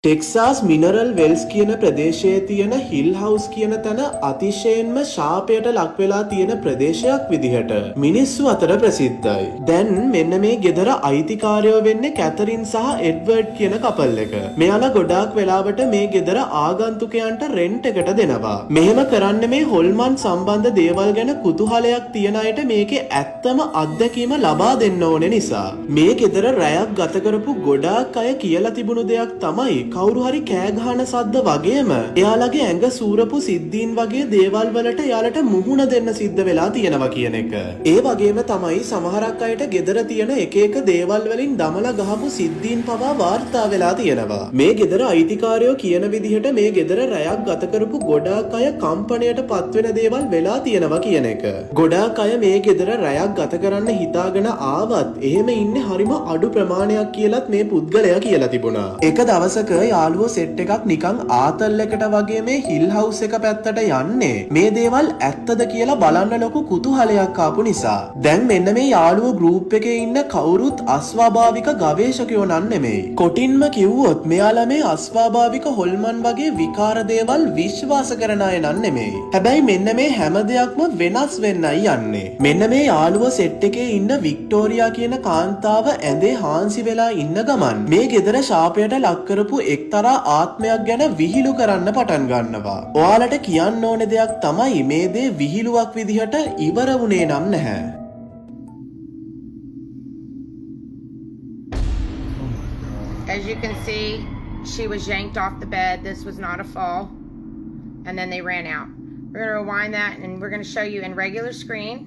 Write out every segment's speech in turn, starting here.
Texas mineral Wales කියන ප්‍රදේශයේ තියෙන හිල් හවුස් කියන තැන අතිශයින්ම ශාපයට ලක් වෙලා තියෙන ප්‍රදේශයක් විදිහට මිනිස්සු අතර ප්‍රසිද්ධයි. දැන් මෙන්න මේ ගෙදර අයිතිකාරයෝ වෙන්නේ කැතරින් සහ එඩ්වර්ඩ් කියන කපල් එක. මෙයාලා ගොඩාක් වෙලාවට මේ ගෙදර ආගන්තුකයන්ට රෙන්ට් එකට දෙනවා. මෙහෙම කරන්න මේ හොල්මන් සම්බන්ධ දේවල් ගැන කුතුහලයක් තියන අයට මේකේ ඇත්තම අත්දැකීම ලබා දෙන්න ඕනේ නිසා. මේ ගෙදර රැයක් ගත කරපු ගොඩාක් අය කියලා තිබුණු දෙයක් තමයි කවුරු හරි කෑ ගහන සද්ද වගේම එයාලගේ ඇඟ සූරපු සිද්ධීන් වගේ දේවල් වලට එයාලට මුහුණ දෙන්න සිද්ධ වෙලා තියෙනවා කියන එක. ඒ වගේම තමයි සමහරක් අයට ගෙදර තියෙන එක එක දේවල් වලින් දමලා ගහපු සිද්ධීන් පවා වාර්තා වෙලා තියෙනවා. මේ ගෙදර අයිතිකාරයෝ කියන විදිහට මේ ගෙදර රැයක් ගත කරපු ගොඩාක් අය කම්පණයට පත්වෙන දේවල් වෙලා තියෙනවා කියන එක. ගොඩාක් අය මේ ගෙදර රැයක් ගත කරන්න හිතාගෙන ආවත් එහෙම ඉන්නේ හරිම අඩු ප්‍රමාණයක් කියලත් මේ පුද්ගලයා කියලා තිබුණා. එක දවසක යාළුවෝ සෙට් එකක් නිකන් ආතල් එකට වගේ මේ හිල් හවුස් එක පැත්තට යන්නේ මේ දේවල් ඇත්තද කියලා බලන්න ලොකු කුතුහලයක් ආපු නිසා. දැන් මෙන්න මේ යාළුවෝ ගෲප් එකේ ඉන්න කවුරුත් අස්වාභාවික ගවේෂකයෝ නන් නෙමෙයි. කොටින්ම කිව්වොත් මෙයාලා මේ අස්වාභාවික හොල්මන් වගේ විකාර දේවල් විශ්වාස කරන අය නන් නෙමෙයි. හැබැයි මෙන්න මේ හැම දෙයක්ම වෙනස් වෙන්නයි යන්නේ. මෙන්න මේ යාළුවෝ සෙට් එකේ ඉන්න වික්ටෝරියා කියන කාන්තාව ඇඳේ හාන්සි වෙලා ඉන්න ගමන් මේ ගෙදර ශාපයට ලක් කරපු එක්තරා ආත්මයක් ගැන විහිළු කරන්න පටන් ගන්නවා. ඔයාලට කියන්න ඕන දෙයක් තමයි මේ දේ විහිළුවක් විදිහට ඉවර වුණේ නම් නැහැ. As you can see, she was yanked off the bed. This was not a fall. And then they ran out. We're going to rewind that and we're going to show you in regular screen.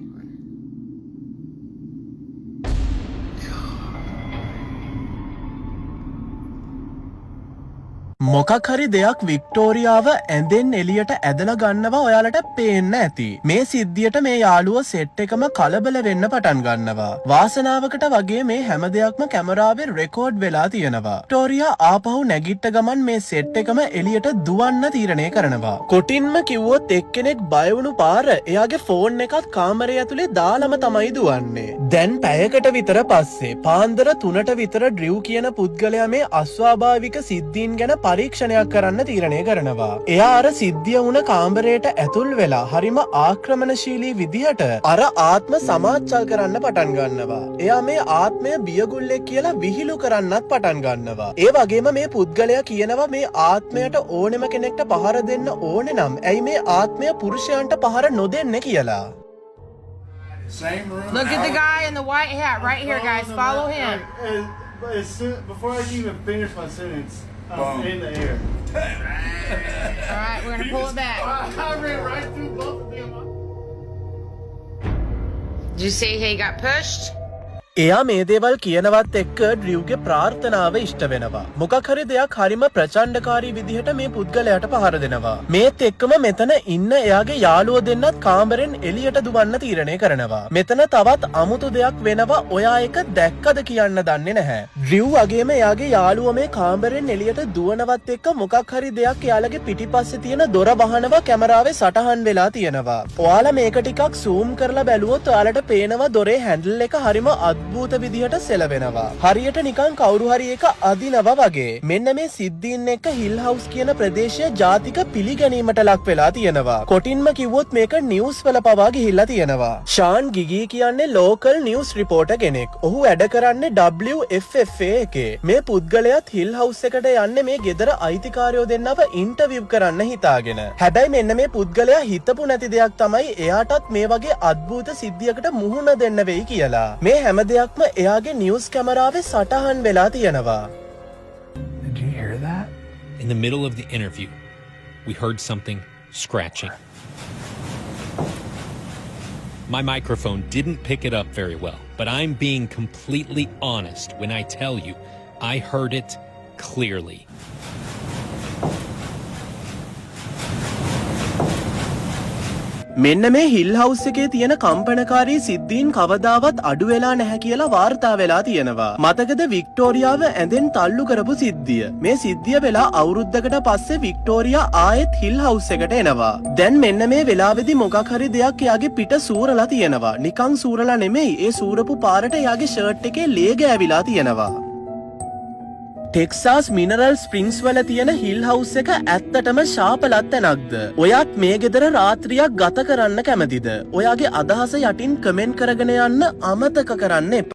මොකක් හරි දෙයක් වික්ටෝරියාව ඇඳෙන් එළියට ඇදලා ගන්නවා ඔයාලට පේන්න ඇති. මේ සිද්ධියට මේ යාළුවෝ සෙට් එකම කලබල වෙන්න පටන් ගන්නවා. වාසනාවකට වගේ මේ හැම දෙයක්ම කැමරාවේ රෙකෝඩ් වෙලා තියෙනවා. වික්ටෝරියා ආපහු නැගිට්ට ගමන් මේ සෙට් එකම එළියට දුවන්න තීරණය කරනවා. කොටින්ම කිව්වොත් එක්කෙනෙක් බය වුණු පාර එයාගේ ෆෝන් එකත් කාමරය ඇතුලේ දාලම තමයි දුවන්නේ. දැන් පැයකට විතර පස්සේ පාන්දර 3ට විතර ඩ්‍රිව් කියන පුද්ගලයා මේ අස්වාභාවික සිද්ධීන් ගැන පරීක්ෂණයක් කරන්න තීරණය කරනවා. එයා අර සිද්ධිය වුණ කාමරයට ඇතුල් වෙලා හරිම ආක්‍රමණශීලී විදිහට අර ආත්ම සමාච්චල් කරන්න පටන් ගන්නවා. එයා මේ ආත්මය බියගුල්ලෙක් කියලා විහිළු කරන්නත් පටන් ගන්නවා. ඒ වගේම මේ පුද්ගලයා කියනවා මේ ආත්මයට ඕනෙම කෙනෙක්ට පහර දෙන්න ඕනේ නම් ඇයි මේ ආත්මය පුරුෂයන්ට පහර නොදෙන්නේ කියලා. Look at the guy in the white hat right here, guys. Follow him. Before I can even finish my sentence, I'm in the air. All right, we're going to pull it back. I ran right through both of them. Did you see he got pushed? එයා මේ දේවල් කියනවත් එක්ක ඩ්‍රිව්ගේ ප්‍රාර්ථනාව ඉෂ්ට වෙනවා. මොකක් හරි දෙයක් හරිම ප්‍රචණ්ඩකාරී විදිහට මේ පුද්ගලයාට පහර දෙනවා. මේත් එක්කම මෙතන ඉන්න එයාගේ යාළුවෝ දෙන්නත් කාමරෙන් එළියට දුවන්න තීරණය කරනවා. මෙතන තවත් අමුතු දෙයක් වෙනවා ඔයා එක දැක්කද කියන්න දන්නේ නැහැ. ඩ්‍රිව් වගේම එයාගේ යාළුවා මේ කාමරෙන් එළියට දුවනවත් එක්ක මොකක් හරි දෙයක් එයාලගේ පිටිපස්සේ තියෙන දොර වහනවා කැමරාවේ සටහන් වෙලා තියෙනවා. ඔයාලා මේක ටිකක් zoom කරලා බැලුවොත් ඔයාලට පේනවා දොරේ හැන්ඩල් එක හරිම අද්භූත විදිහට සෙලවෙනවා. හරියට නිකන් කවුරු හරි එක අදිනවා වගේ. මෙන්න මේ සිද්ධීන් එක්ක හිල් හවුස් කියන ප්‍රදේශය ජාතික පිළිගැනීමට ලක් වෙලා තියෙනවා. කොටින්ම කිව්වොත් මේක නිවුස් වල පවා ගිහිල්ලා තියෙනවා. ෂාන් ගිගී කියන්නේ ලෝකල් නිවුස් රිපෝටර් කෙනෙක්. ඔහු වැඩ කරන්නේ WFFA එකේ. මේ පුද්ගලයාත් හිල් හවුස් එකට යන්නේ මේ ගෙදර අයිතිකාරයෝ දෙන්නව ඉන්ටර්විව් කරන්න හිතාගෙන. හැබැයි මෙන්න මේ පුද්ගලයා හිතපු නැති දෙයක් තමයි එයාටත් මේ වගේ අద్භූත සිද්ධියකට මුහුණ දෙන්න වෙයි කියලා. මේ හැම දෙයක්ම එයාගේ නිවුස් කැමරාවේ සටහන් වෙලා තියෙනවා. Did you hear that? In the middle of the interview, we heard something scratching. My microphone didn't pick it up very well, but I'm being completely honest when I tell you I heard it clearly. මෙන්න මේ හිල් house එකේ තියෙන කම්පනකාරී සිද්ධීන් කවදාවත් අඩු වෙලා නැහැ කියලා වාර්තා වෙලා තියෙනවා. මතකද වික්ටෝරියාව ඇඳෙන් තල්ලු කරපු සිද්ධිය? මේ සිද්ධිය වෙලා අවුරුද්දකට පස්සේ වික්ටෝරියා ආයෙත් හිල් හවුස් එකට එනවා. දැන් මෙන්න මේ වෙලාවේදී මොකක් හරි දෙයක් එයාගේ පිට සූරලා තියෙනවා. නිකන් සූරලා නෙමෙයි, ඒ සූරපු පාරට එයාගේ ෂර්ට් එකේ ලේ ගෑවිලා තියෙනවා. ටෙක්සාස් මිනරල් ස්ප්‍රින්ග්ස් වල තියෙන හිල් හවුස් එක ඇත්තටම ශාපලත් තැනක්ද? ඔයත් මේ ගෙදර රාත්‍රියක් ගත කරන්න කැමතිද? ඔයාගේ අදහස යටින් කමෙන්ට් කරගෙන යන්න අමතක කරන්න එපා.